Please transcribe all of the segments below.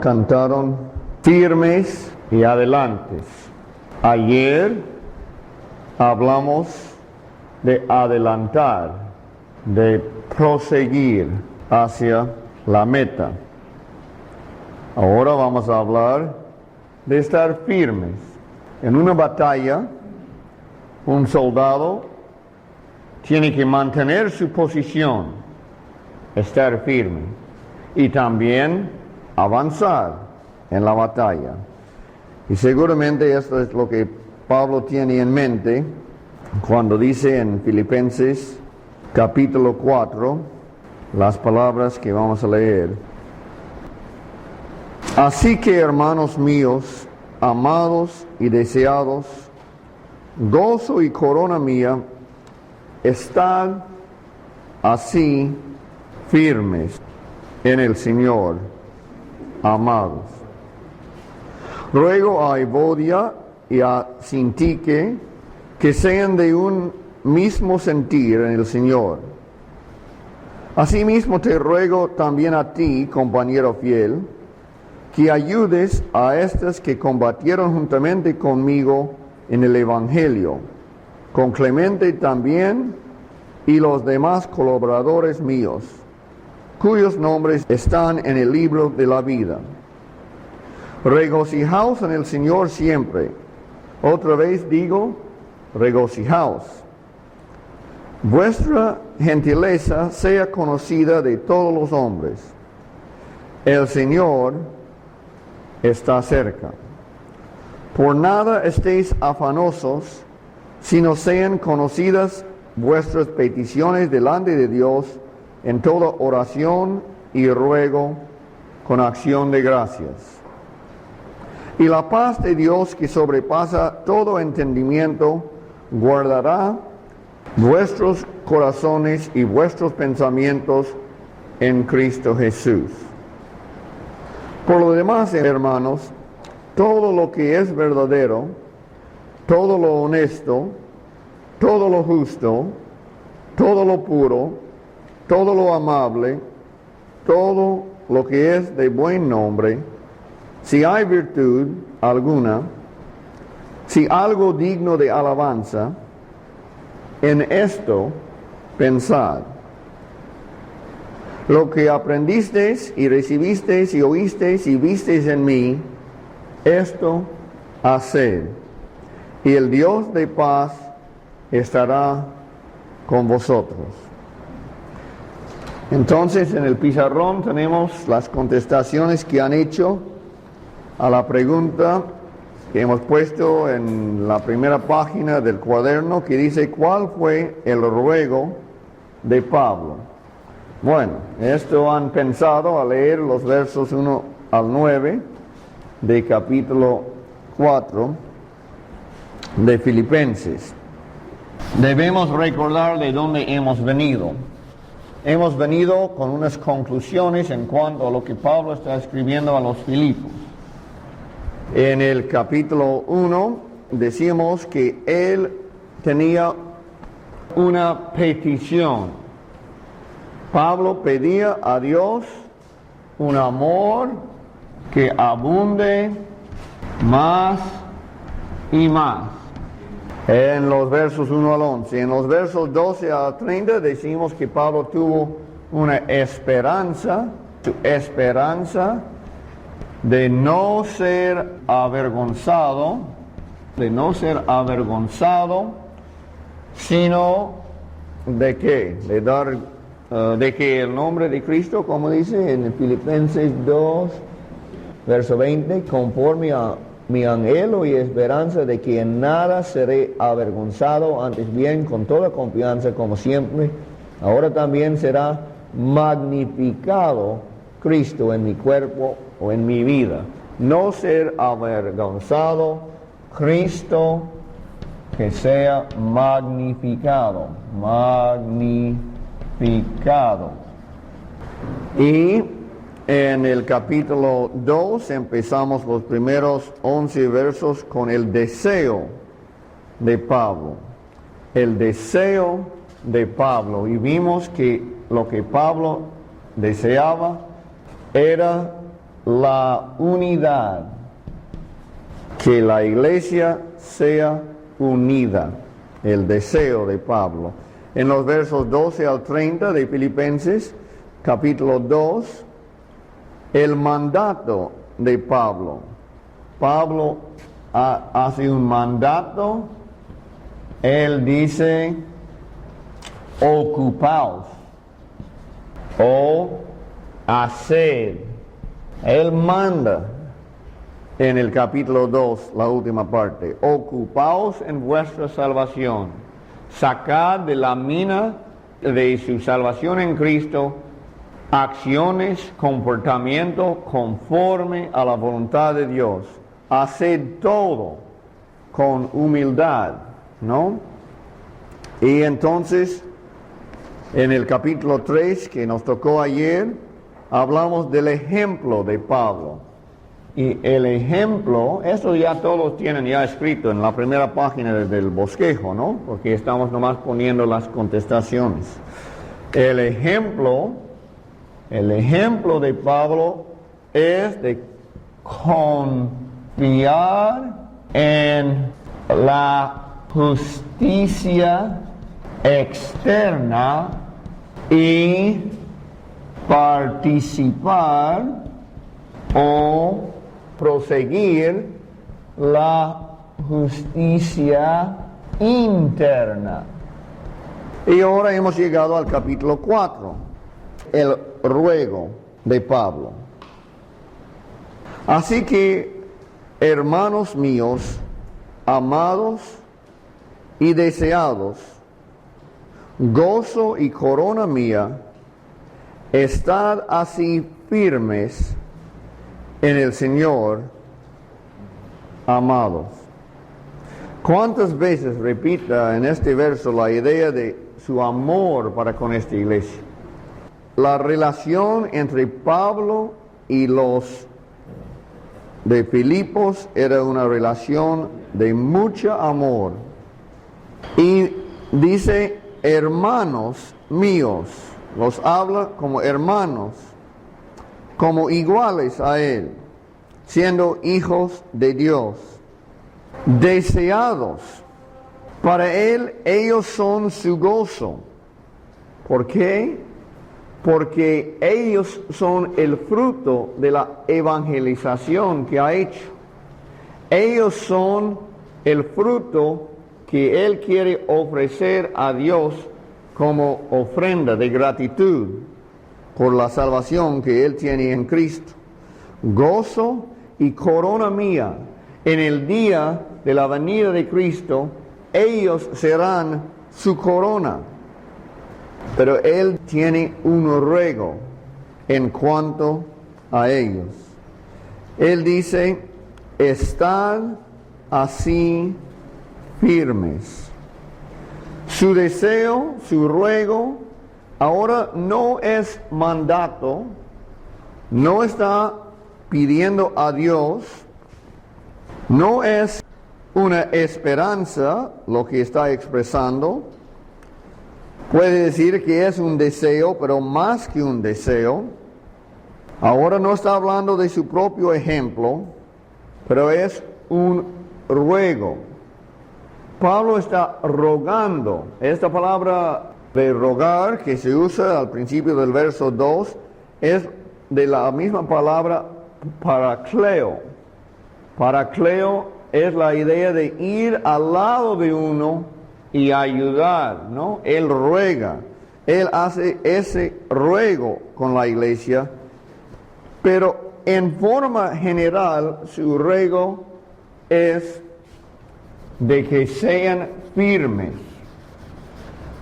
Cantaron firmes y adelantes. Ayer hablamos de adelantar, de proseguir hacia la meta. Ahora vamos a hablar de estar firmes. En una batalla, un soldado tiene que mantener su posición, estar firme, y también avanzar en la batalla. Y seguramente esto es lo que Pablo tiene en mente cuando dice en Filipenses capítulo 4 las palabras que vamos a leer. Así que, hermanos míos, amados y deseados, gozo y corona mía, estad así firmes en el Señor, amados. Ruego a Evodia y a Sintique que sean de un mismo sentir en el Señor. Asimismo te ruego también a ti, compañero fiel, que ayudes a estos que combatieron juntamente conmigo en el Evangelio, con Clemente también y los demás colaboradores míos, cuyos nombres están en el libro de la vida. Regocijaos en el Señor siempre. Otra vez digo, regocijaos. Vuestra gentileza sea conocida de todos los hombres. El Señor está cerca. Por nada estéis afanosos, sino sean conocidas vuestras peticiones delante de Dios en toda oración y ruego con acción de gracias. Y la paz de Dios, que sobrepasa todo entendimiento, guardará vuestros corazones y vuestros pensamientos en Cristo Jesús. Por lo demás, hermanos, todo lo que es verdadero, todo lo honesto, todo lo justo, todo lo puro, todo lo amable, todo lo que es de buen nombre, si hay virtud alguna, si algo digno de alabanza, en esto pensad. Lo que aprendisteis y recibisteis y oísteis y visteis en mí, esto haced, y el Dios de paz estará con vosotros. Entonces, en el pizarrón tenemos las contestaciones que han hecho a la pregunta que hemos puesto en la primera página del cuaderno, que dice: ¿cuál fue el ruego de Pablo? Bueno, esto han pensado al leer los versos 1 al 9 de capítulo 4 de Filipenses. Debemos recordar de dónde hemos venido. Hemos venido con unas conclusiones en cuanto a lo que Pablo está escribiendo a los Filipos. En el capítulo 1 decimos que él tenía una petición. Pablo pedía a Dios un amor que abunde más y más. En los versos 1 al 11. En los versos 12 al 30 decimos que Pablo tuvo una esperanza, su esperanza de no ser avergonzado, sino de qué, de que el nombre de Cristo, como dice en Filipenses 2, verso 20, conforme a mi anhelo y esperanza de que en nada seré avergonzado, antes bien con toda confianza como siempre, ahora también será magnificado Cristo en mi cuerpo o en mi vida. No ser avergonzado, Cristo que sea magnificado. Y en el capítulo 2 empezamos los primeros 11 versos con el deseo de Pablo. El deseo de Pablo. Y vimos que lo que Pablo deseaba era la unidad, que la iglesia sea unida, el deseo de Pablo. En los versos 12 al 30 de Filipenses, capítulo 2, el mandato de Pablo. Pablo hace un mandato, él dice, ocupaos, o haced. Él manda en el capítulo 2, la última parte, ocupaos en vuestra salvación, sacad de la mina de su salvación en Cristo acciones, comportamiento conforme a la voluntad de Dios. Haced todo con humildad, ¿no? Y entonces, en el capítulo 3 que nos tocó ayer, hablamos del ejemplo de Pablo. Y el ejemplo, eso ya todos tienen ya escrito en la primera página del bosquejo, ¿no? Porque estamos nomás poniendo las contestaciones. El ejemplo de Pablo es de confiar en la justicia externa y participar o proseguir la justicia interna. Y ahora hemos llegado al capítulo 4, el ruego de Pablo. Así que, hermanos míos, amados y deseados, gozo y corona mía, estad así firmes en el Señor, amados. ¿Cuántas veces repita en este verso la idea de su amor para con esta iglesia? La relación entre Pablo y los de Filipos era una relación de mucho amor. Y dice, hermanos míos, los habla como hermanos, como iguales a él, siendo hijos de Dios, deseados. Para él, ellos son su gozo. ¿Por qué? Porque ellos son el fruto de la evangelización que ha hecho. Ellos son el fruto que él quiere ofrecer a Dios como ofrenda de gratitud por la salvación que él tiene en Cristo. Gozo y corona mía, en el día de la venida de Cristo, ellos serán su corona. Pero él tiene un ruego en cuanto a ellos. Él dice, estad así firmes. Su deseo, su ruego, ahora no es mandato, no está pidiendo a Dios, no es una esperanza lo que está expresando. Puede decir que es un deseo, pero más que un deseo. Ahora no está hablando de su propio ejemplo, pero es un ruego. Pablo está rogando. Esta palabra de rogar que se usa al principio del verso 2 es de la misma palabra paracleo. Paracleo es la idea de ir al lado de uno y ayudar, ¿no? Él ruega, él hace ese ruego con la iglesia, pero en forma general su ruego es de que sean firmes.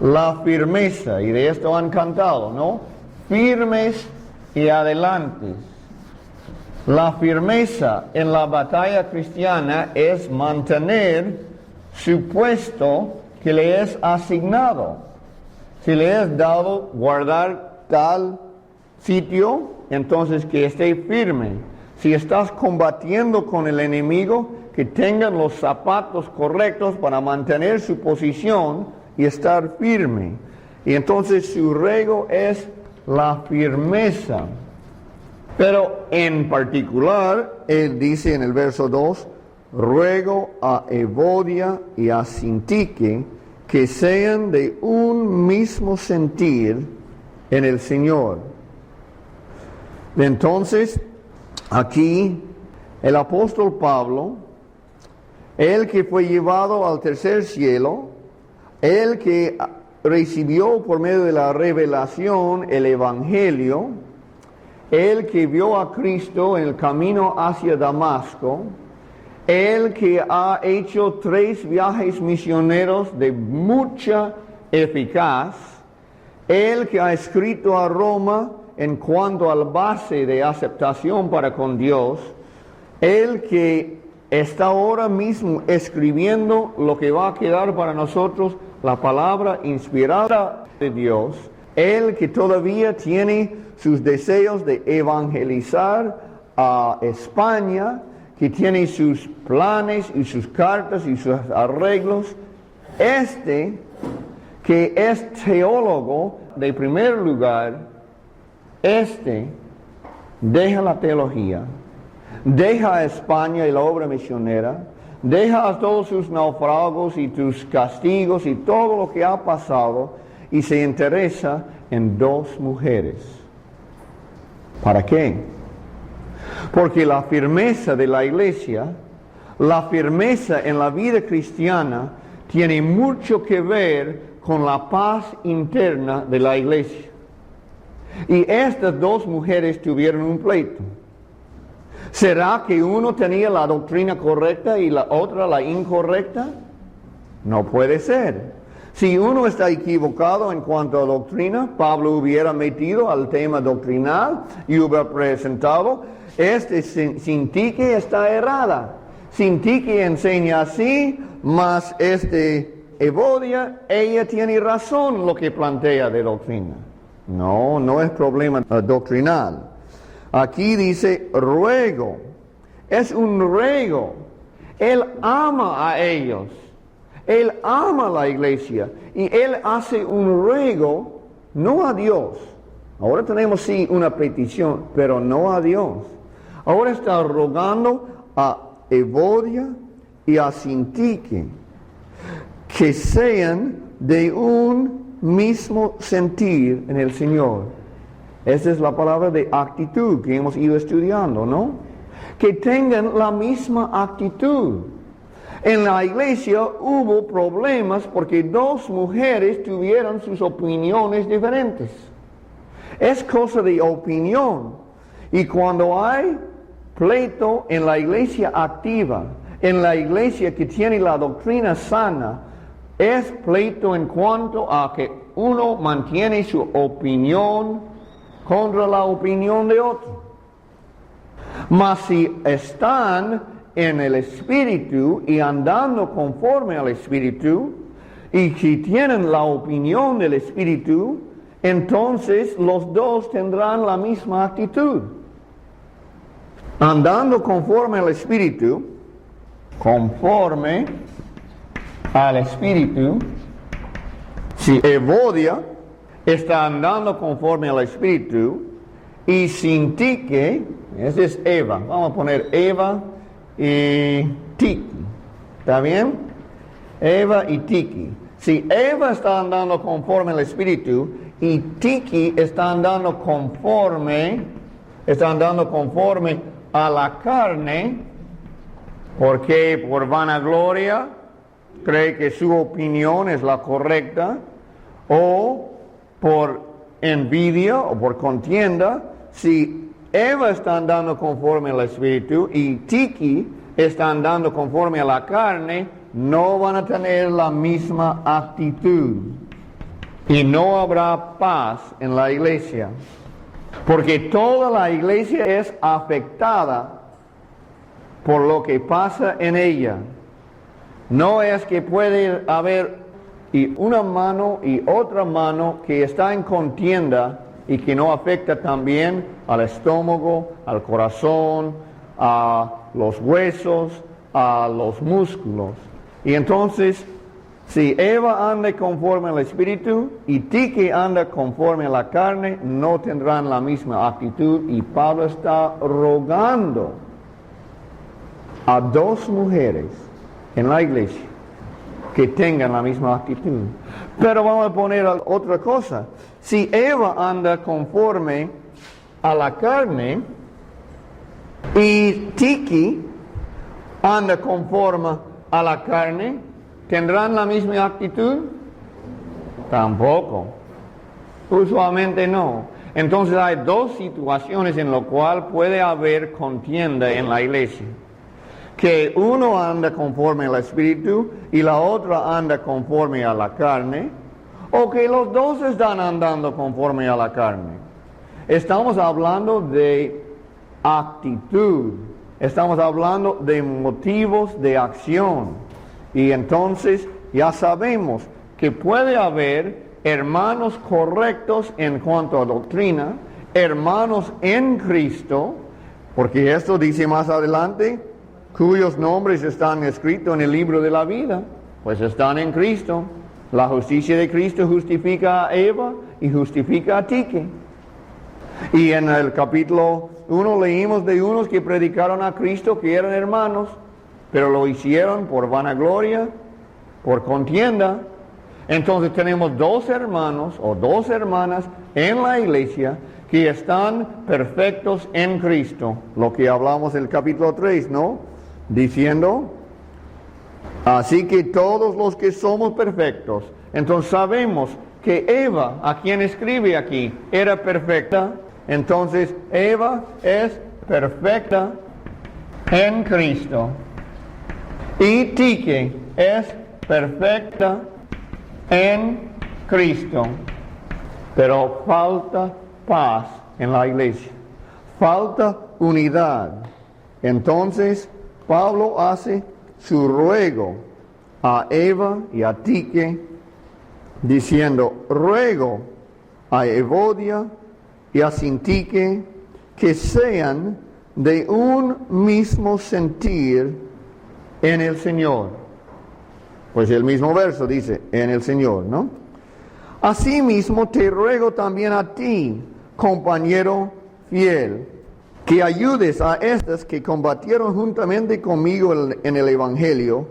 La firmeza, y de esto han cantado, ¿no? Firmes y adelante. La firmeza en la batalla cristiana es mantener su puesto que le es asignado. Si le es dado guardar tal sitio, entonces que esté firme. Si estás combatiendo con el enemigo, que tengan los zapatos correctos para mantener su posición y estar firme. Y entonces su ruego es la firmeza. Pero en particular, él dice en el verso 2, ruego a Evodia y a Sintique que sean de un mismo sentir en el Señor. Entonces, aquí el apóstol Pablo, el que fue llevado al tercer cielo, el que recibió por medio de la revelación el Evangelio, el que vio a Cristo en el camino hacia Damasco, el que ha hecho 3 viajes misioneros de mucha eficaz, el que ha escrito a Roma en cuanto al base de aceptación para con Dios, el que está ahora mismo escribiendo lo que va a quedar para nosotros, la palabra inspirada de Dios, el que todavía tiene sus deseos de evangelizar a España, que tiene sus planes y sus cartas y sus arreglos, que es teólogo de primer lugar, deja la teología, deja a España y la obra misionera, deja a todos sus naufragos y tus castigos y todo lo que ha pasado y se interesa en 2 mujeres. ¿Para qué? Porque la firmeza de la iglesia, la firmeza en la vida cristiana, tiene mucho que ver con la paz interna de la iglesia. Y estas 2 mujeres tuvieron un pleito. ¿Será que uno tenía la doctrina correcta y la otra la incorrecta? No puede ser. Si uno está equivocado en cuanto a doctrina, Pablo hubiera metido al tema doctrinal y hubiera presentado, Sintique está errada. Sintique enseña así, mas Evodia, ella tiene razón lo que plantea de doctrina. No es problema doctrinal. Aquí dice ruego. Es un ruego. Él ama a ellos. Él ama a la iglesia. Y él hace un ruego, no a Dios. Ahora tenemos sí una petición, pero no a Dios. Ahora está rogando a Evodia y a Sintique que sean de un mismo sentir en el Señor. Esa es la palabra de actitud que hemos ido estudiando, ¿no? Que tengan la misma actitud. En la iglesia hubo problemas porque 2 mujeres tuvieron sus opiniones diferentes. Es cosa de opinión. Y cuando hay pleito en la iglesia activa, en la iglesia que tiene la doctrina sana, es pleito en cuanto a que uno mantiene su opinión contra la opinión de otro. Mas si están en el Espíritu y andando conforme al Espíritu, y si tienen la opinión del Espíritu, entonces los 2 tendrán la misma actitud. Andando conforme al Espíritu, si Evodia está andando conforme al Espíritu, y Sintique, esa es Eva, vamos a poner Eva y Tiki, ¿está bien? Eva y Tiki. Si Eva está andando conforme al Espíritu y Tiki está andando conforme a la carne, porque por vanagloria cree que su opinión es la correcta, o por envidia o por contienda, si Eva está andando conforme al Espíritu y Tiki está andando conforme a la carne, no van a tener la misma actitud y no habrá paz en la iglesia, porque toda la iglesia es afectada por lo que pasa en ella. No es que puede haber una mano y otra mano que está en contienda y que no afecta también al estómago, al corazón, a los huesos, a los músculos. Y entonces Si Eva anda conforme al Espíritu y Tique anda conforme a la carne, no tendrán la misma actitud. Y Pablo está rogando a dos mujeres en la iglesia que tengan la misma actitud. Pero vamos a poner otra cosa. Si Eva anda conforme a la carne y Tique anda conforme a la carne, ¿tendrán la misma actitud? Tampoco. Usualmente no. Entonces hay dos situaciones en las cuales puede haber contienda en la iglesia. Que uno anda conforme al Espíritu y la otra anda conforme a la carne, o que los dos están andando conforme a la carne. Estamos hablando de actitud, estamos hablando de motivos de acción. Y entonces ya sabemos que puede haber hermanos correctos en cuanto a doctrina, hermanos en Cristo, porque esto dice más adelante, cuyos nombres están escritos en el libro de la vida, pues están en Cristo. La justicia de Cristo justifica a Eva y justifica a Tique. Y en el capítulo 1 leímos de unos que predicaron a Cristo que eran hermanos, pero lo hicieron por vanagloria, por contienda. Entonces tenemos dos hermanos o dos hermanas en la iglesia que están perfectos en Cristo. Lo que hablamos en el capítulo 3, ¿no? Diciendo, así que todos los que somos perfectos, entonces sabemos que Eva, a quien escribe aquí, era perfecta. Entonces Eva es perfecta en Cristo. Y Tique es perfecta en Cristo. Pero falta paz en la iglesia. Falta unidad. Entonces Pablo hace su ruego a Eva y a Tique, diciendo, ruego a Evodia y a Sintique que sean de un mismo sentir en el Señor. Pues el mismo verso dice, en el Señor, ¿no? Asimismo te ruego también a ti, compañero fiel, que ayudes a estas que combatieron juntamente conmigo en el Evangelio,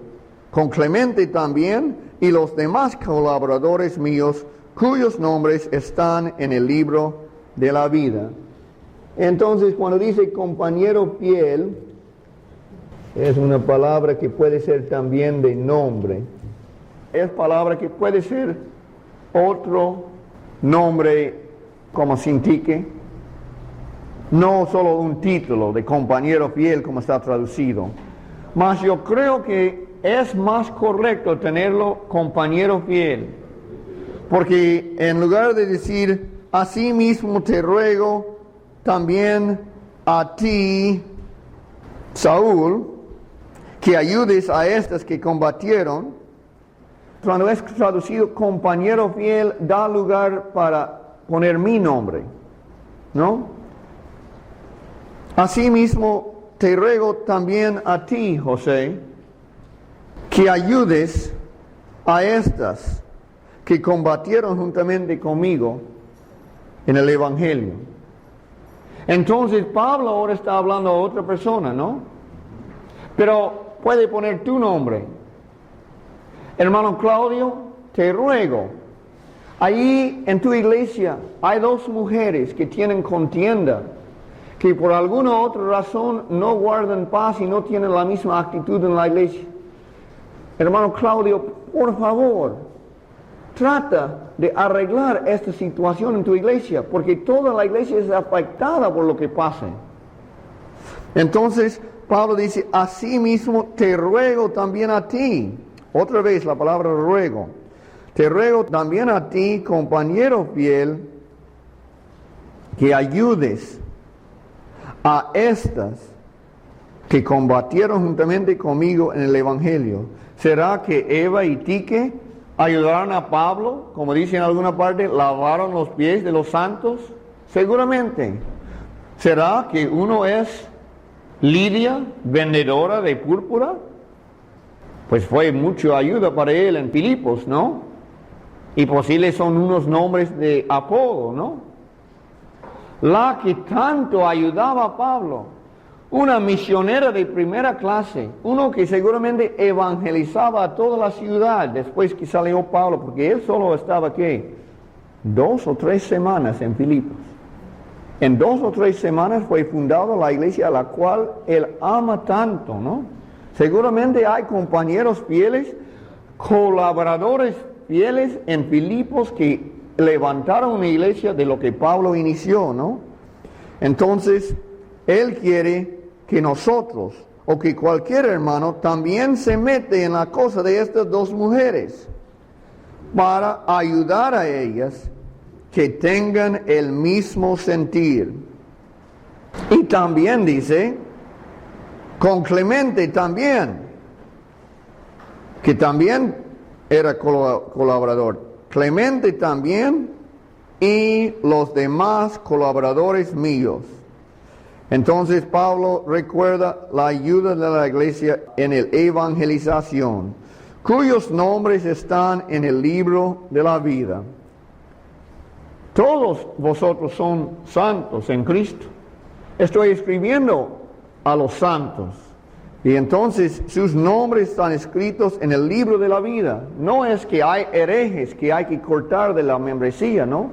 con Clemente también, y los demás colaboradores míos, cuyos nombres están en el libro de la vida. Entonces, cuando dice compañero fiel, es una palabra que puede ser también de nombre. Es palabra que puede ser otro nombre como Sintique. No solo un título de compañero fiel como está traducido. Mas yo creo que es más correcto tenerlo compañero fiel. Porque en lugar de decir, así mismo te ruego también a ti, Saúl, que ayudes a estas que combatieron. Cuando es traducido compañero fiel, da lugar para poner mi nombre, ¿no? Asimismo, te ruego también a ti, José, que ayudes a estas que combatieron juntamente conmigo en el Evangelio. Entonces, Pablo ahora está hablando a otra persona, ¿no? Pero puede poner tu nombre. Hermano Claudio, te ruego, allí en tu iglesia hay dos mujeres que tienen contienda, que por alguna otra razón no guardan paz y no tienen la misma actitud en la iglesia. Hermano Claudio, por favor, trata de arreglar esta situación en tu iglesia, porque toda la iglesia es afectada por lo que pasa. Entonces, Pablo dice, asimismo te ruego también a ti. Otra vez la palabra ruego. Te ruego también a ti, compañero fiel, que ayudes a estas que combatieron juntamente conmigo en el Evangelio. ¿Será que Eva y Tique ayudaron a Pablo, como dice en alguna parte, lavaron los pies de los santos? Seguramente. ¿Será que uno es Lidia, vendedora de púrpura? pues fue mucha ayuda para él en Filipos, ¿no? Y posibles son unos nombres de apodo, ¿no? La que tanto ayudaba a Pablo, una misionera de primera clase, uno que seguramente evangelizaba a toda la ciudad después que salió Pablo, porque él solo estaba, ¿qué? 2 o 3 semanas en Filipos. En 2 o 3 semanas fue fundada la iglesia a la cual él ama tanto, ¿no? Seguramente hay compañeros fieles, colaboradores fieles en Filipos que levantaron una iglesia de lo que Pablo inició, ¿no? Entonces, él quiere que nosotros, o que cualquier hermano, también se mete en la cosa de estas 2 mujeres, para ayudar a ellas que tengan el mismo sentir. Y también dice, con Clemente también, que también era colaborador. Clemente también y los demás colaboradores míos. Entonces Pablo recuerda la ayuda de la iglesia en la evangelización, cuyos nombres están en el libro de la vida. Todos vosotros son santos en Cristo. Estoy escribiendo a los santos. Y entonces sus nombres están escritos en el libro de la vida. No es que hay herejes que hay que cortar de la membresía, ¿no?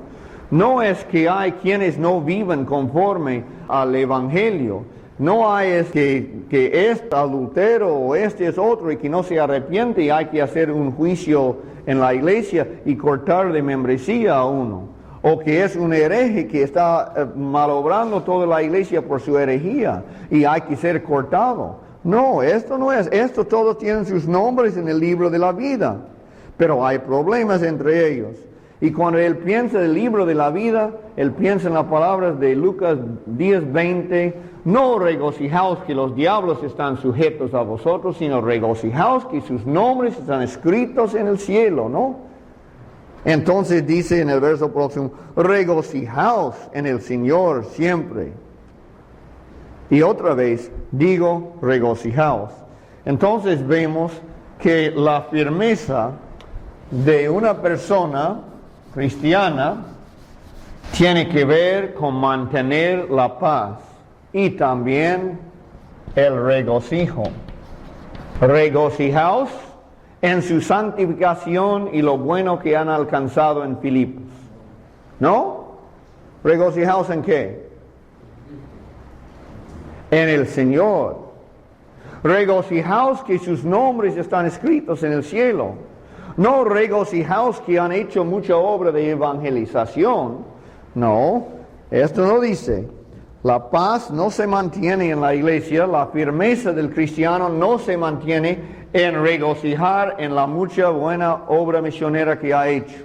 No es que hay quienes no vivan conforme al Evangelio. No hay es que este adultero o este es otro y que no se arrepiente y hay que hacer un juicio en la iglesia y cortar de membresía a uno. O que es un hereje que está malobrando toda la iglesia por su herejía y hay que ser cortado. No, esto no es. Esto todos tienen sus nombres en el libro de la vida. Pero hay problemas entre ellos. Y cuando él piensa en el libro de la vida, él piensa en las palabras de Lucas 10:20. No regocijaos que los diablos están sujetos a vosotros, sino regocijaos que sus nombres están escritos en el cielo, ¿no? Entonces dice en el verso próximo, regocijaos en el Señor siempre. Y otra vez digo, regocijaos. Entonces vemos que la firmeza de una persona cristiana tiene que ver con mantener la paz y también el regocijo. Regocijaos en su santificación y lo bueno que han alcanzado en Filipos. ¿No? ¿Regocijaos en qué? En el Señor. Regocijaos que sus nombres están escritos en el cielo. No regocijaos que han hecho mucha obra de evangelización. No, esto no dice. La paz no se mantiene en la iglesia, la firmeza del cristiano no se mantiene en regocijar en la mucha buena obra misionera que ha hecho,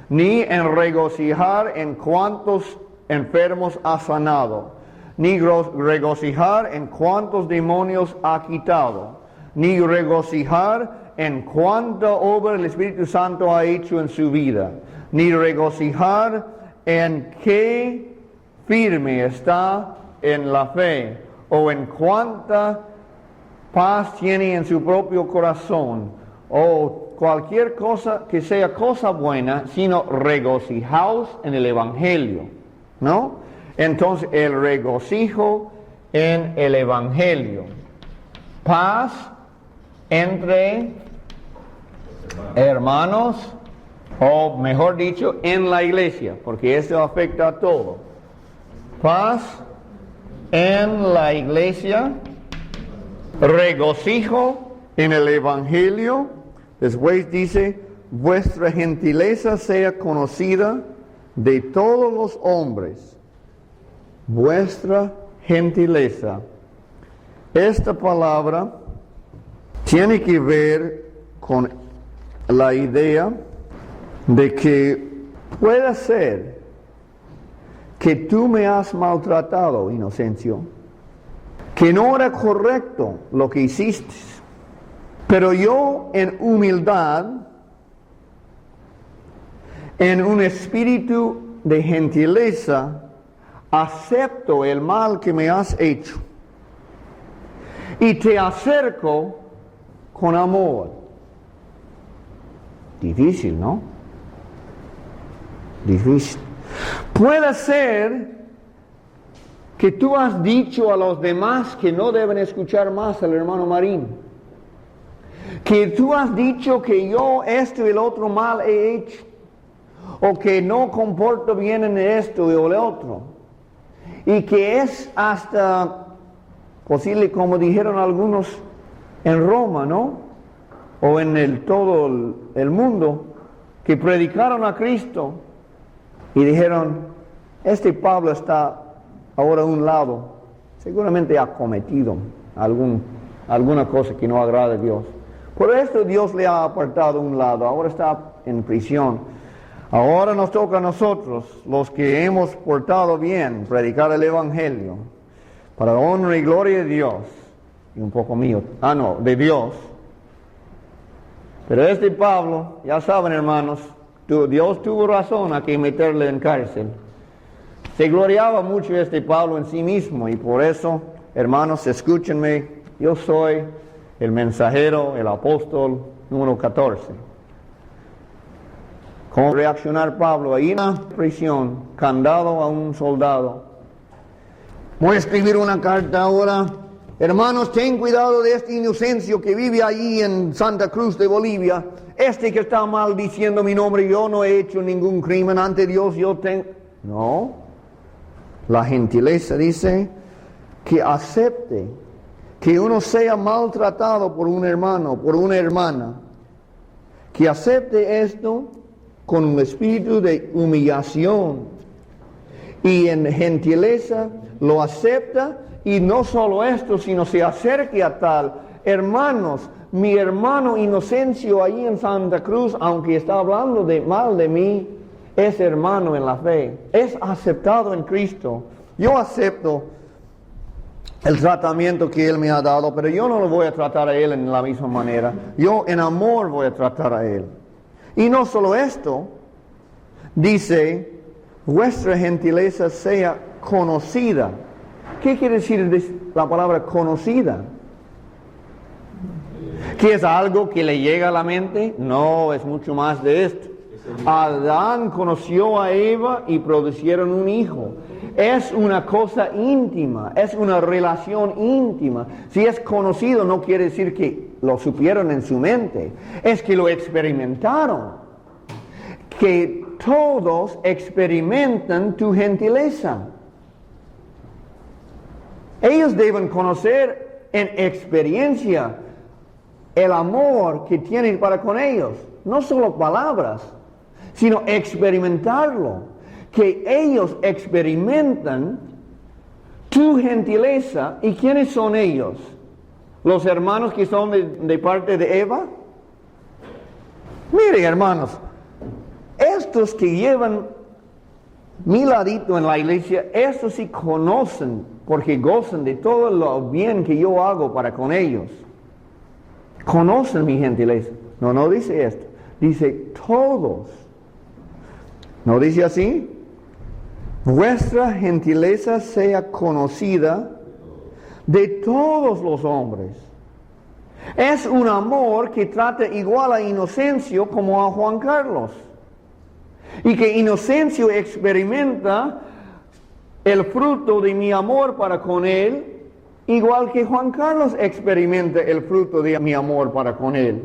ni en regocijar en cuántos enfermos ha sanado, ni regocijar en cuántos demonios ha quitado, ni regocijar en cuánta obra el Espíritu Santo ha hecho en su vida, ni regocijar en qué firme está en la fe, o en cuánta paz tiene en su propio corazón, o cualquier cosa que sea cosa buena, sino regocijaos en el Evangelio, ¿no? Entonces el regocijo en el Evangelio, paz entre hermanos, o mejor dicho, en la iglesia, porque eso afecta a todo. Paz en la iglesia, regocijo en el Evangelio. Después dice, vuestra gentileza sea conocida de todos los hombres. Vuestra gentileza. Esta palabra tiene que ver con la idea de que puede ser que tú me has maltratado, Inocencio, que no era correcto lo que hiciste, pero yo en humildad, en un espíritu de gentileza, acepto el mal que me has hecho y te acerco con amor. Difícil, ¿no? Difícil. Puede ser que tú has dicho a los demás que no deben escuchar más al hermano Marín. Que tú has dicho que yo esto y el otro mal he hecho. O que no comporto bien en esto y el otro. Y que es hasta posible, como dijeron algunos en Roma, ¿no? O en todo el mundo, que predicaron a Cristo y dijeron, este Pablo está ahora a un lado, seguramente ha cometido alguna cosa que no agrada a Dios. Por esto Dios le ha apartado a un lado, ahora está en prisión. Ahora nos toca a nosotros, los que hemos portado bien, predicar el Evangelio, para honra y gloria de Dios, y un poco mío, de Dios. Pero este Pablo, ya saben hermanos, Dios tuvo razón a que meterle en cárcel. Se gloriaba mucho este Pablo en sí mismo, y por eso, hermanos, escúchenme, yo soy el mensajero, el apóstol número 14. ¿Cómo reaccionar Pablo? Ahí en la prisión, candado a un soldado. Voy a escribir una carta ahora. Hermanos, ten cuidado de este Inocencio que vive allí en Santa Cruz de Bolivia. Este que está maldiciendo mi nombre, yo no he hecho ningún crimen ante Dios, yo tengo... No. La gentileza dice que acepte que uno sea maltratado por un hermano, por una hermana. Que acepte esto con un espíritu de humillación y en gentileza lo acepta, y no solo esto, sino se acerque a tal. Hermanos, mi hermano Inocencio ahí en Santa Cruz, aunque está hablando mal de mí, es hermano en la fe, es aceptado en Cristo. Yo acepto el tratamiento que Él me ha dado, pero yo no lo voy a tratar a Él en la misma manera. Yo en amor voy a tratar a Él. Y no solo esto, dice, vuestra gentileza sea conocida. ¿Qué quiere decir la palabra conocida? ¿Que es algo que le llega a la mente? No, es mucho más de esto. Adán conoció a Eva y producieron un hijo. Es una cosa íntima, es una relación íntima. Si es conocido no quiere decir que lo supieron en su mente, es que lo experimentaron. Que todos experimentan tu gentileza. Ellos deben conocer en experiencia el amor que tienen para con ellos. No solo palabras, sino experimentarlo. Que ellos experimentan tu gentileza. ¿Y quiénes son ellos? ¿Los hermanos que son de parte de Eva? Miren, hermanos, estos que llevan mi ladito en la iglesia, estos sí conocen, porque gozan de todo lo bien que yo hago para con ellos. Conocen mi gentileza. No dice esto. Dice todos. ¿No dice así? Vuestra gentileza sea conocida de todos los hombres. Es un amor que trata igual a Inocencio como a Juan Carlos. Y que Inocencio experimenta el fruto de mi amor para con él, igual que Juan Carlos experimenta el fruto de mi amor para con él.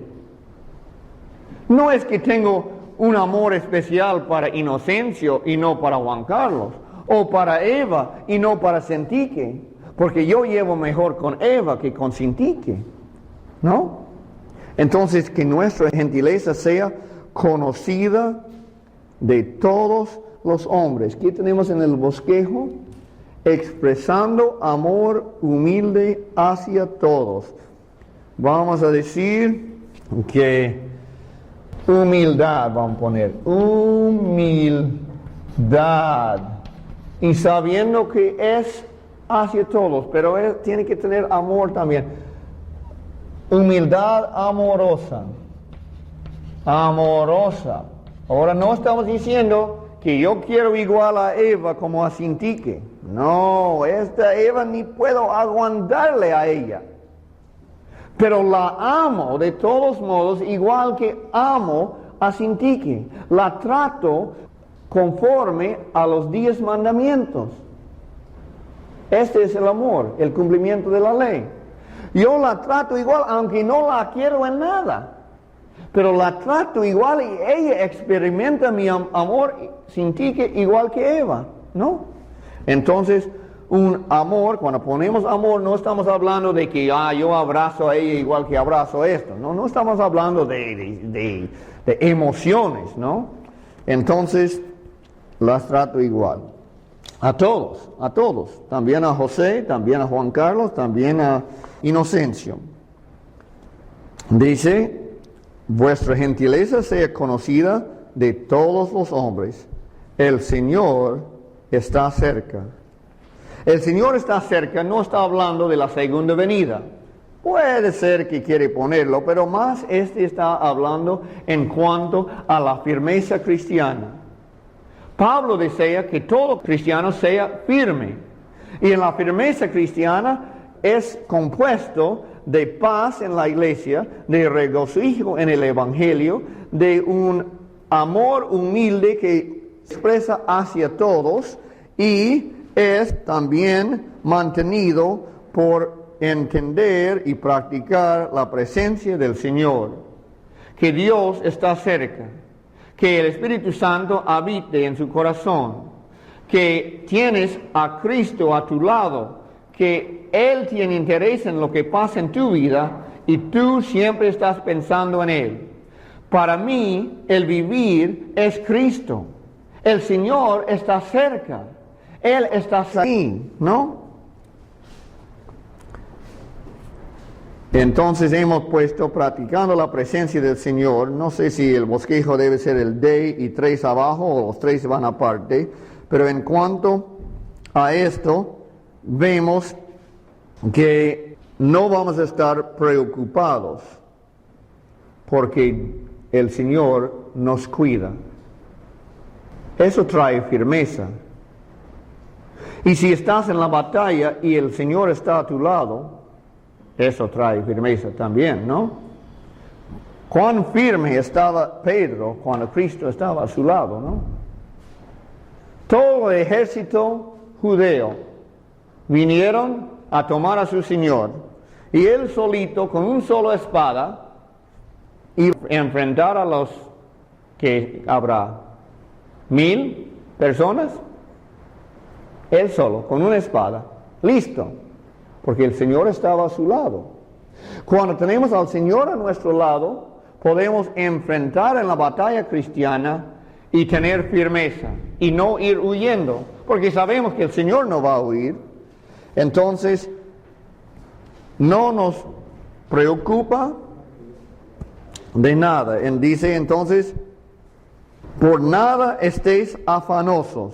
No es que tengo un amor especial para Inocencio y no para Juan Carlos, o para Eva y no para Sintique, porque yo llevo mejor con Eva que con Sintique, ¿no? Entonces, que nuestra gentileza sea conocida de todos los hombres. ¿Qué tenemos en el bosquejo? Expresando amor humilde hacia todos. Vamos a decir que humildad, vamos a poner, humildad. Y sabiendo que es hacia todos, pero él tiene que tener amor también. Humildad amorosa. Amorosa. Ahora no estamos diciendo que yo quiero igual a Eva como a Sintique. No, esta Eva ni puedo aguantarle a ella. Pero la amo de todos modos, igual que amo a Sintique. La trato conforme a los 10 mandamientos. Este es el amor, el cumplimiento de la ley. Yo la trato igual, aunque no la quiero en nada. Pero la trato igual y ella experimenta mi amor Sintique igual que Eva, ¿no? Entonces, un amor, cuando ponemos amor, no estamos hablando de que yo abrazo a ella igual que abrazo esto. No estamos hablando de emociones, ¿no? Entonces, las trato igual. A todos. También a José, también a Juan Carlos, también a Inocencio. Dice, vuestra gentileza sea conocida de todos los hombres. El Señor está cerca. El Señor está cerca, no está hablando de la segunda venida. Puede ser que quiere ponerlo, pero más está hablando en cuanto a la firmeza cristiana. Pablo desea que todo cristiano sea firme. Y en la firmeza cristiana es compuesto de paz en la iglesia, de regocijo en el evangelio, de un amor humilde que expresa hacia todos y es también mantenido por entender y practicar la presencia del Señor, que Dios está cerca, que el Espíritu Santo habite en su corazón, que tienes a Cristo a tu lado, que Él tiene interés en lo que pasa en tu vida y tú siempre estás pensando en Él. Para mí, el vivir es Cristo. El Señor está cerca. Él está ahí, ¿no? Entonces hemos puesto practicando la presencia del Señor. No sé si el bosquejo debe ser el D y 3 abajo o los 3 van aparte. Pero en cuanto a esto, vemos que no vamos a estar preocupados porque el Señor nos cuida. Eso trae firmeza. Y si estás en la batalla y el Señor está a tu lado, eso trae firmeza también, ¿no? Cuán firme estaba Pedro cuando Cristo estaba a su lado, ¿no? Todo el ejército judeo vinieron a tomar a su Señor y él solito con un solo espada y enfrentar a los que habrá 1000 personas. Él solo, con una espada, listo, porque el Señor estaba a su lado. Cuando tenemos al Señor a nuestro lado, podemos enfrentar en la batalla cristiana y tener firmeza, y no ir huyendo, porque sabemos que el Señor no va a huir. Entonces, no nos preocupa de nada. Dice entonces, por nada estéis afanosos,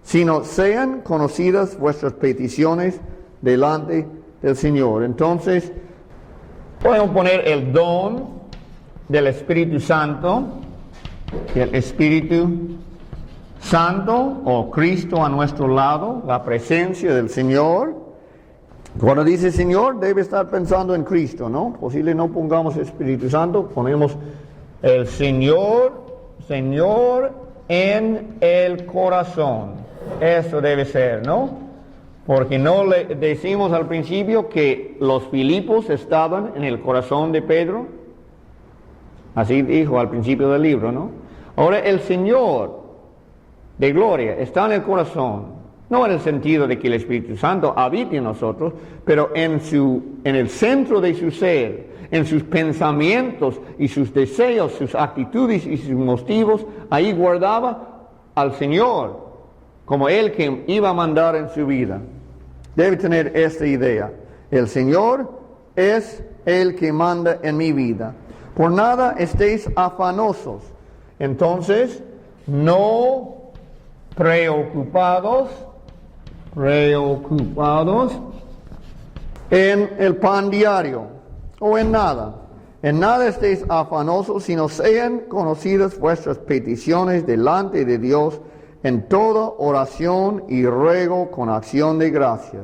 sino sean conocidas vuestras peticiones delante del Señor. Entonces, podemos poner el don del Espíritu Santo, el Espíritu Santo o Cristo a nuestro lado, la presencia del Señor. Cuando dice Señor, debe estar pensando en Cristo, ¿no? Posible no pongamos Espíritu Santo, ponemos el Señor en el corazón. Eso debe ser, ¿no? Porque no le decimos al principio que los Filipos estaban en el corazón de Pedro. Así dijo al principio del libro, ¿no? Ahora el Señor de gloria está en el corazón, no en el sentido de que el Espíritu Santo habite en nosotros, pero en el centro de su ser, en sus pensamientos y sus deseos, sus actitudes y sus motivos, ahí guardaba al Señor como Él que iba a mandar en su vida. Debe tener esta idea. El Señor es el que manda en mi vida. Por nada estéis afanosos. Entonces, no preocupados en el pan diario o en nada. En nada estéis afanosos, sino sean conocidas vuestras peticiones delante de Dios en toda oración y ruego con acción de gracias.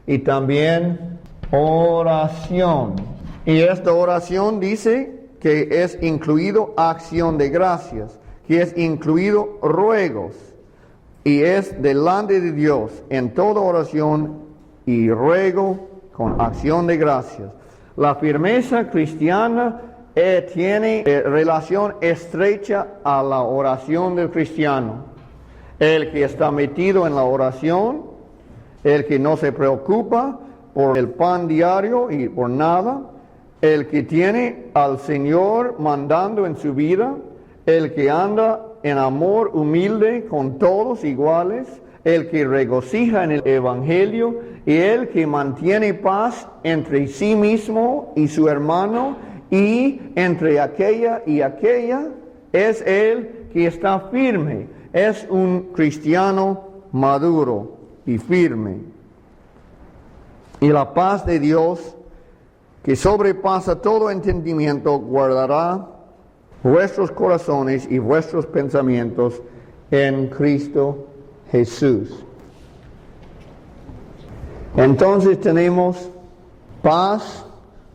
Y también oración. Y esta oración dice que es incluido acción de gracias, que es incluido ruegos, y es delante de Dios en toda oración y ruego con acción de gracias. La firmeza cristiana tiene relación estrecha a la oración del cristiano. El que está metido en la oración, el que no se preocupa por el pan diario y por nada, el que tiene al Señor mandando en su vida, el que anda en amor humilde con todos iguales, el que regocija en el Evangelio y el que mantiene paz entre sí mismo y su hermano y entre aquella y aquella, es el que está firme, es un cristiano maduro y firme. Y la paz de Dios, que sobrepasa todo entendimiento, guardará vuestros corazones y vuestros pensamientos en Cristo Jesús. Entonces tenemos paz,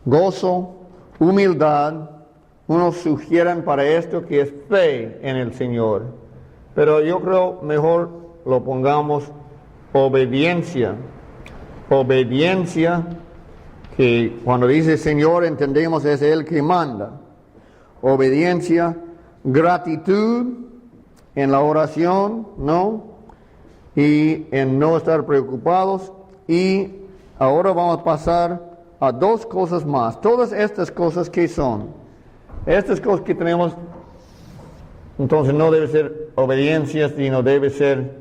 gozo, humildad. Unos sugieren para esto que es fe en el Señor, pero yo creo mejor lo pongamos obediencia. Obediencia, que cuando dice Señor entendemos es Él que manda. Obediencia, gratitud en la oración, ¿no? Y en no estar preocupados. Y ahora vamos a pasar a dos cosas más. Todas estas cosas, ¿qué son? Estas cosas que tenemos, entonces no debe ser obediencia, sino debe ser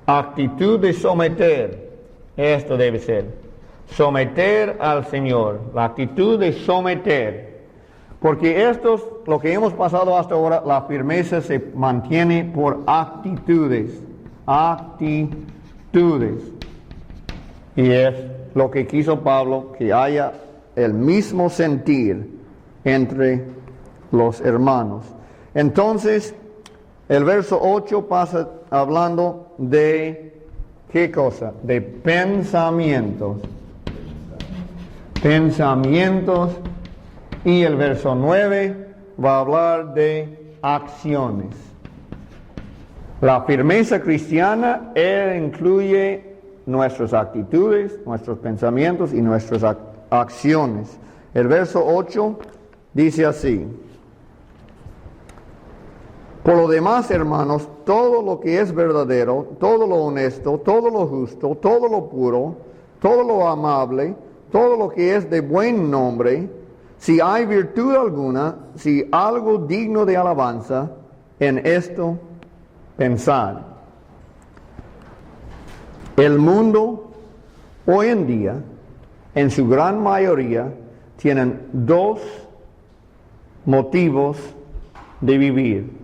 actitud de someter. Esto debe ser someter al Señor, la actitud de someter. Porque lo que hemos pasado hasta ahora, la firmeza se mantiene por actitudes. Actitudes. Y es lo que quiso Pablo, que haya el mismo sentir entre los hermanos. Entonces, el verso 8 pasa hablando de, ¿qué cosa? De pensamientos. Pensamientos. Y el verso 9 va a hablar de acciones. La firmeza cristiana incluye nuestras actitudes, nuestros pensamientos y nuestras acciones. El verso 8 dice así: por lo demás, hermanos, todo lo que es verdadero, todo lo honesto, todo lo justo, todo lo puro, todo lo amable, todo lo que es de buen nombre, si hay virtud alguna, si algo digno de alabanza, en esto pensad. El mundo hoy en día, en su gran mayoría, tienen dos motivos de vivir.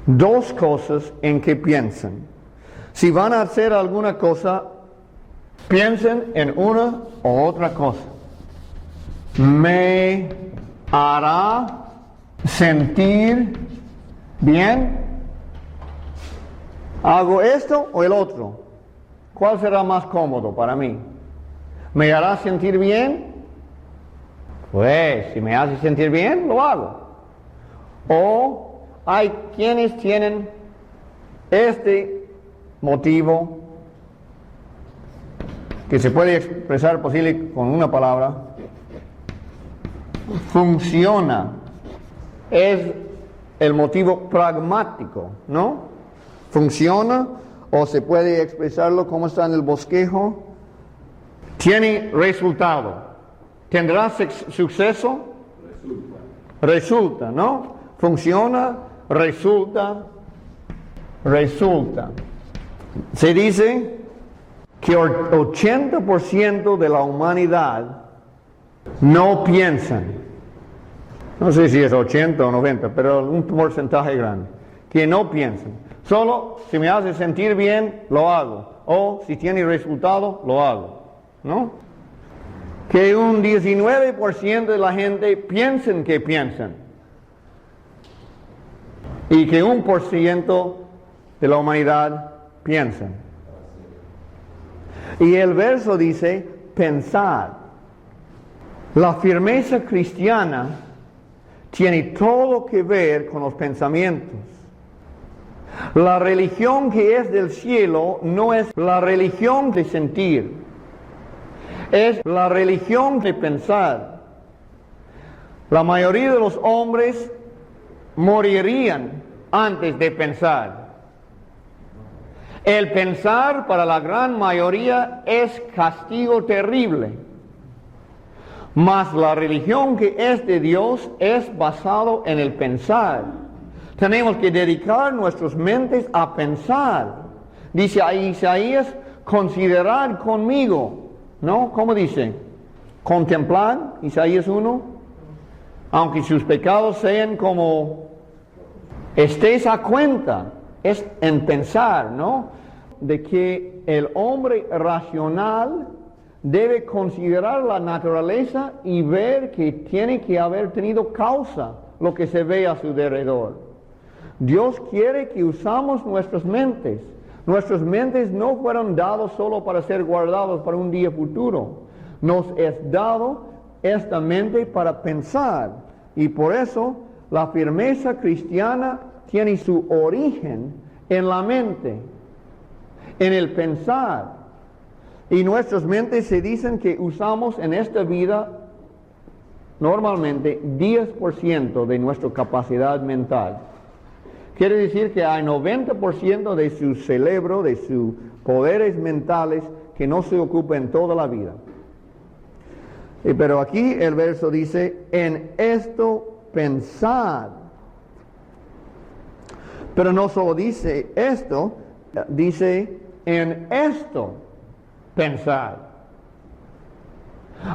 Dos cosas en que piensan. Si van a hacer alguna cosa, piensen en una o otra cosa. ¿Me hará sentir bien? ¿Hago esto o el otro? ¿Cuál será más cómodo para mí? ¿Me hará sentir bien? Pues, si me hace sentir bien, lo hago. O hay quienes tienen este motivo que se puede expresar posible con una palabra: funciona. Es el motivo pragmático, ¿no? Funciona, o se puede expresarlo como está en el bosquejo: tiene resultado. ¿Tendrá suceso? Resulta, ¿no? Funciona, resulta. Se dice que el 80% de la humanidad no piensan. No sé si es 80 o 90, pero un porcentaje grande. Que no piensan. Solo si me hace sentir bien, lo hago. O si tiene resultado, lo hago. ¿No? Que un 19% de la gente piensen que piensan. Y que 1% de la humanidad piensan. Y el verso dice: pensad. La firmeza cristiana tiene todo que ver con los pensamientos. La religión que es del cielo no es la religión de sentir, es la religión de pensar. La mayoría de los hombres morirían antes de pensar. El pensar para la gran mayoría es castigo terrible. Mas la religión que es de Dios es basado en el pensar. Tenemos que dedicar nuestras mentes a pensar. Dice ahí Isaías, considerad conmigo, ¿no? ¿Cómo dice? Contemplar, Isaías 1. Aunque sus pecados sean como estés a cuenta, es en pensar, ¿no? De que el hombre racional debe considerar la naturaleza y ver que tiene que haber tenido causa lo que se ve a su alrededor. Dios quiere que usamos nuestras mentes. Nuestras mentes no fueron dados solo para ser guardados para un día futuro. Nos es dado esta mente para pensar. Y por eso la firmeza cristiana tiene su origen en la mente, en el pensar. Y nuestras mentes se dicen que usamos en esta vida normalmente 10% de nuestra capacidad mental. Quiere decir que hay 90% de su cerebro, de sus poderes mentales, que no se ocupa en toda la vida. Pero aquí el verso dice, en esto pensad. Pero no solo dice esto, dice en esto pensad.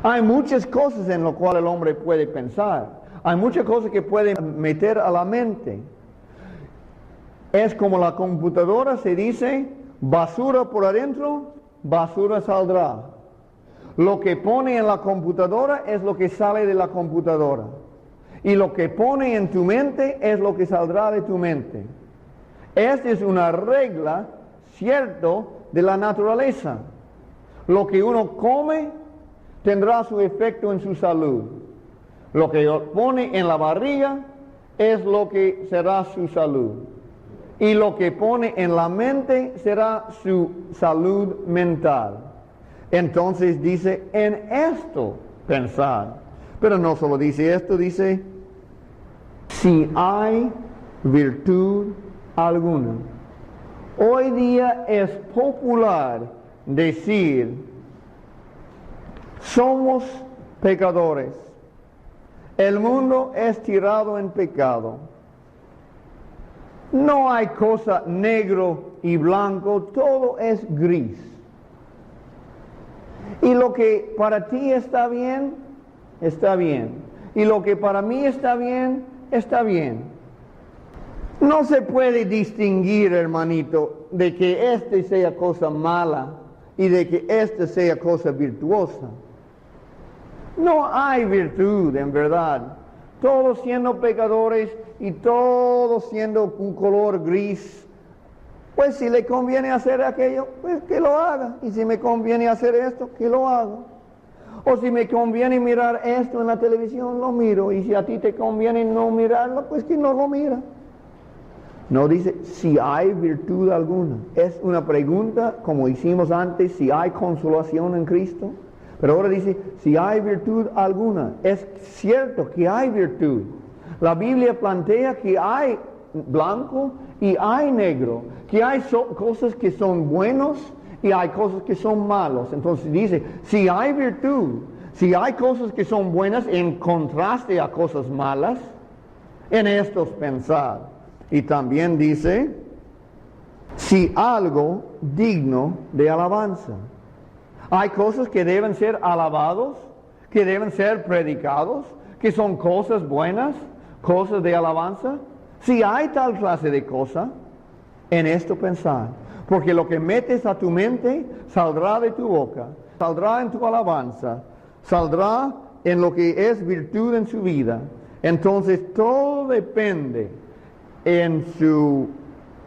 Hay muchas cosas en lo cual el hombre puede pensar. Hay muchas cosas que puede meter a la mente. Es como la computadora, se dice, basura por adentro, basura saldrá. Lo que pone en la computadora es lo que sale de la computadora. Y lo que pone en tu mente es lo que saldrá de tu mente. Esta es una regla, cierto, de la naturaleza. Lo que uno come tendrá su efecto en su salud. Lo que pone en la barriga es lo que será su salud. Y lo que pone en la mente será su salud mental. Entonces dice, en esto pensar. Pero no solo dice esto, dice, si hay virtud alguna. Hoy día es popular decir, somos pecadores. El mundo es tirado en pecado. No hay cosa negro y blanco, todo es gris. Y lo que para ti está bien, está bien. Y lo que para mí está bien, está bien. No se puede distinguir, hermanito, de que este sea cosa mala y de que este sea cosa virtuosa. No hay virtud, en verdad. Todos siendo pecadores y todos siendo un color gris. Pues si le conviene hacer aquello, pues que lo haga. Y si me conviene hacer esto, que lo haga. O si me conviene mirar esto en la televisión, lo miro. Y si a ti te conviene no mirarlo, pues que no lo mira. No dice si hay virtud alguna. Es una pregunta, como hicimos antes, si hay consolación en Cristo. Pero ahora dice, si hay virtud alguna. Es cierto que hay virtud. La Biblia plantea que hay blanco y hay negro. Que hay cosas que son buenos y hay cosas que son malos. Entonces dice, si hay virtud, si hay cosas que son buenas en contraste a cosas malas, en estos pensar. Y también dice, si algo digno de alabanza. Hay cosas que deben ser alabados, que deben ser predicados, que son cosas buenas, cosas de alabanza. Si hay tal clase de cosa, en esto pensar. Porque lo que metes a tu mente saldrá de tu boca, saldrá en tu alabanza, saldrá en lo que es virtud en su vida. Entonces todo depende en su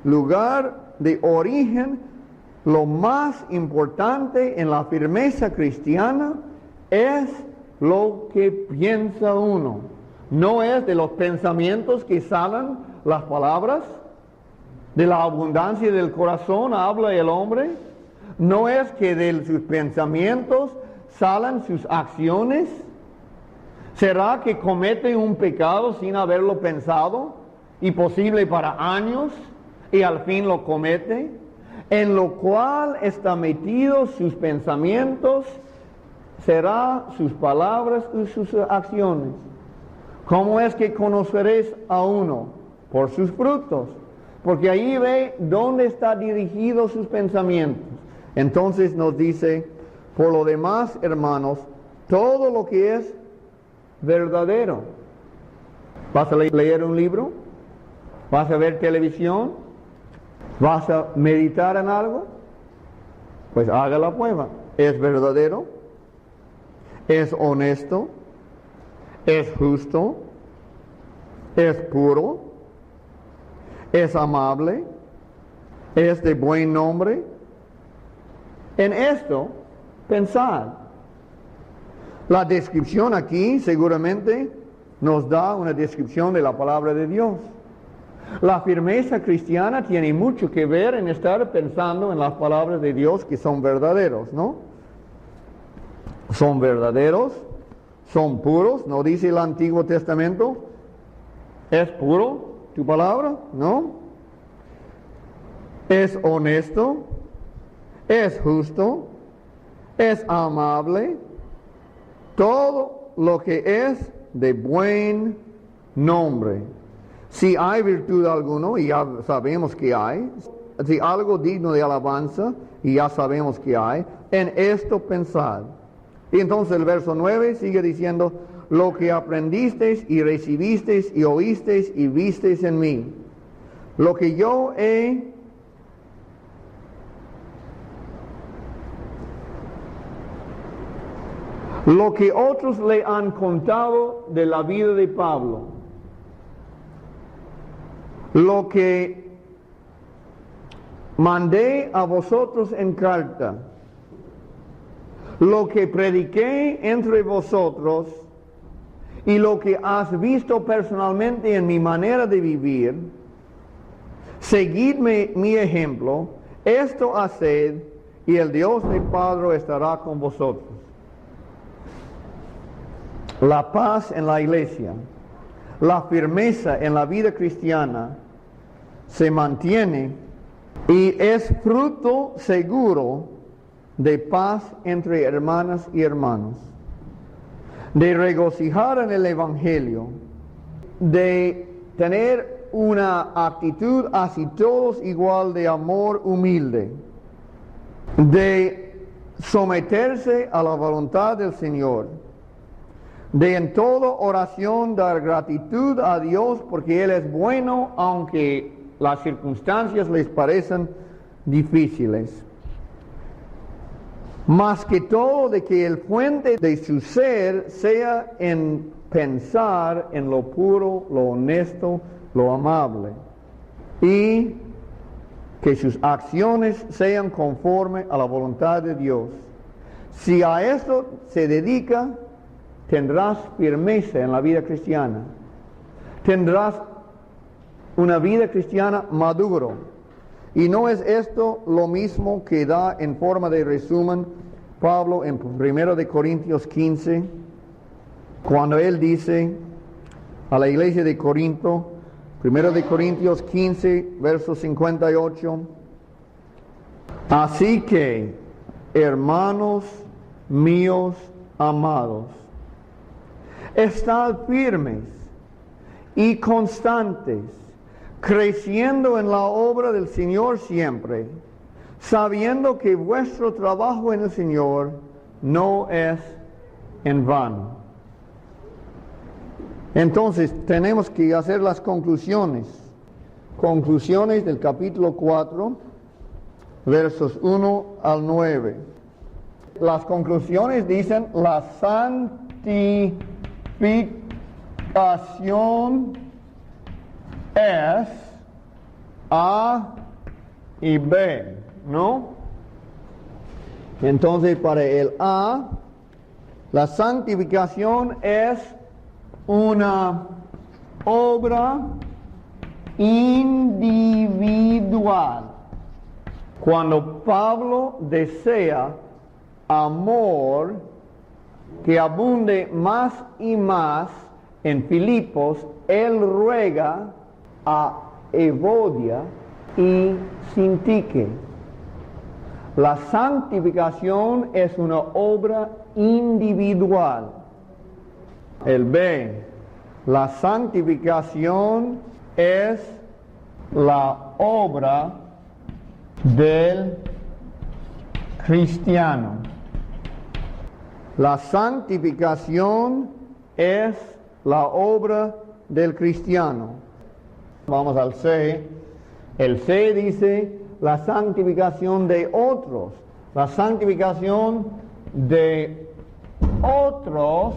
lugar de origen. Lo más importante en la firmeza cristiana es lo que piensa uno. No es de los pensamientos que salen las palabras, de la abundancia del corazón habla el hombre. No es que de sus pensamientos salen sus acciones. ¿Será que comete un pecado sin haberlo pensado y posible para años y al fin lo comete? En lo cual está metido sus pensamientos, será sus palabras y sus acciones. ¿Cómo es que conoceréis a uno? Por sus frutos. Porque ahí ve dónde está dirigido sus pensamientos. Entonces nos dice, por lo demás, hermanos, todo lo que es verdadero. ¿Vas a leer un libro? ¿Vas a ver televisión? ¿Vas a meditar en algo? Pues haga la prueba. ¿Es verdadero? ¿Es honesto? ¿Es justo? ¿Es puro? ¿Es amable? ¿Es de buen nombre? En esto, pensad. La descripción aquí seguramente nos da una descripción de la palabra de Dios. La firmeza cristiana tiene mucho que ver en estar pensando en las palabras de Dios que son verdaderos, ¿no? Son verdaderos, son puros, ¿no dice el Antiguo Testamento? ¿Es puro tu palabra? ¿No? ¿Es honesto? ¿Es justo? ¿Es amable? Todo lo que es de buen nombre. Si hay virtud alguno, y ya sabemos que hay, si algo digno de alabanza, y ya sabemos que hay, en esto pensad. Y entonces el verso 9 sigue diciendo, lo que aprendisteis y recibisteis y oísteis y visteis en mí. Lo que yo he lo que otros le han contado de la vida de Pablo, lo que mandé a vosotros en carta, lo que prediqué entre vosotros y lo que has visto personalmente en mi manera de vivir, seguidme mi ejemplo, esto haced y el Dios del Padre estará con vosotros. La paz en la iglesia, la firmeza en la vida cristiana se mantiene y es fruto seguro de paz entre hermanas y hermanos, de regocijar en el Evangelio, de tener una actitud hacia todos igual de amor humilde, de someterse a la voluntad del Señor, de en toda oración dar gratitud a Dios porque Él es bueno aunque las circunstancias les parecen difíciles. Más que todo de que el fuente de su ser sea en pensar en lo puro, lo honesto, lo amable y que sus acciones sean conforme a la voluntad de Dios. Si a esto se dedica, tendrás firmeza en la vida cristiana. Tendrás una vida cristiana maduro. Y no es esto lo mismo que da en forma de resumen Pablo en 1 de Corintios 15, cuando él dice a la iglesia de Corinto, 1 de Corintios 15, verso 58, así que, hermanos míos amados, estad firmes y constantes, creciendo en la obra del Señor siempre, sabiendo que vuestro trabajo en el Señor no es en vano. Entonces tenemos que hacer las conclusiones del capítulo 4, versos 1 al 9. Las conclusiones dicen: la santificación es A y B, ¿no? Entonces para el A La santificación es una obra individual. Cuando Pablo desea amor que abunde más y más en Filipos, él ruega a Evodia y Sintique. La santificación es una obra individual. El B, la santificación es la obra del cristiano. La santificación es la obra del cristiano. Vamos al C. El C dice la santificación de otros. La santificación de otros.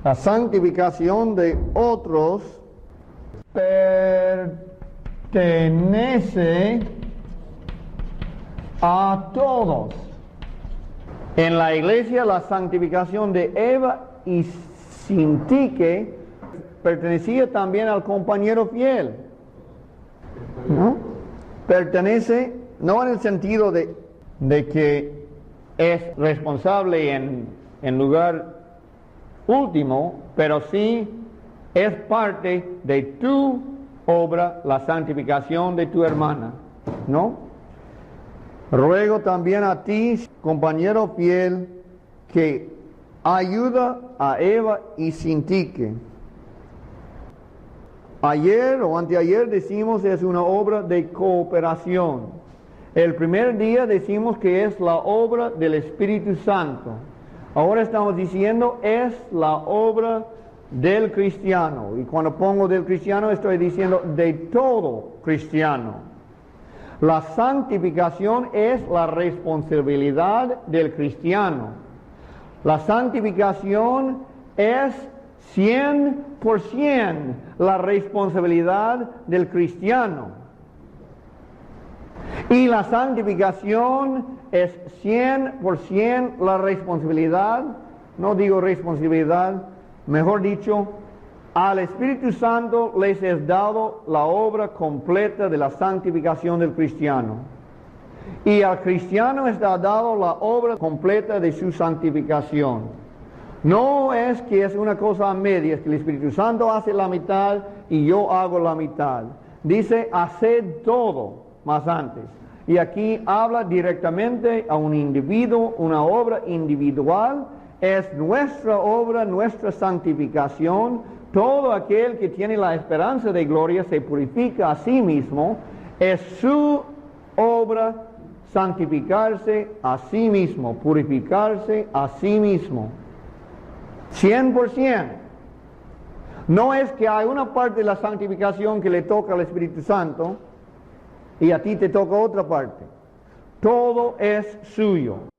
La santificación de otros pertenece a todos. En la iglesia, la santificación de Eva y Sintique pertenecía también al compañero fiel, ¿no? Pertenece, no en el sentido de que es responsable en lugar último, pero sí es parte de tu obra, la santificación de tu hermana, ¿no? Ruego también a ti, compañero fiel, que ayuda a Eva y Sintique. Ayer o anteayer decimos es una obra de cooperación. El primer día decimos que es la obra del Espíritu Santo. Ahora estamos diciendo es la obra del cristiano. Y cuando pongo del cristiano estoy diciendo de todo cristiano. La santificación es la responsabilidad del cristiano. La santificación es 100% la responsabilidad del cristiano. Y la santificación es 100% la responsabilidad, no digo responsabilidad, mejor dicho, al Espíritu Santo les es dado la obra completa de la santificación del cristiano. Y al cristiano está dado la obra completa de su santificación. No es que es una cosa a medias, que el Espíritu Santo hace la mitad y yo hago la mitad. Dice, haced todo, más antes. Y aquí habla directamente a un individuo, una obra individual. Es nuestra obra, nuestra santificación. Todo aquel que tiene la esperanza de gloria se purifica a sí mismo. Es su obra santificarse a sí mismo, purificarse a sí mismo. 100%. No es que hay una parte de la santificación que le toca al Espíritu Santo y a ti te toca otra parte. Todo es suyo.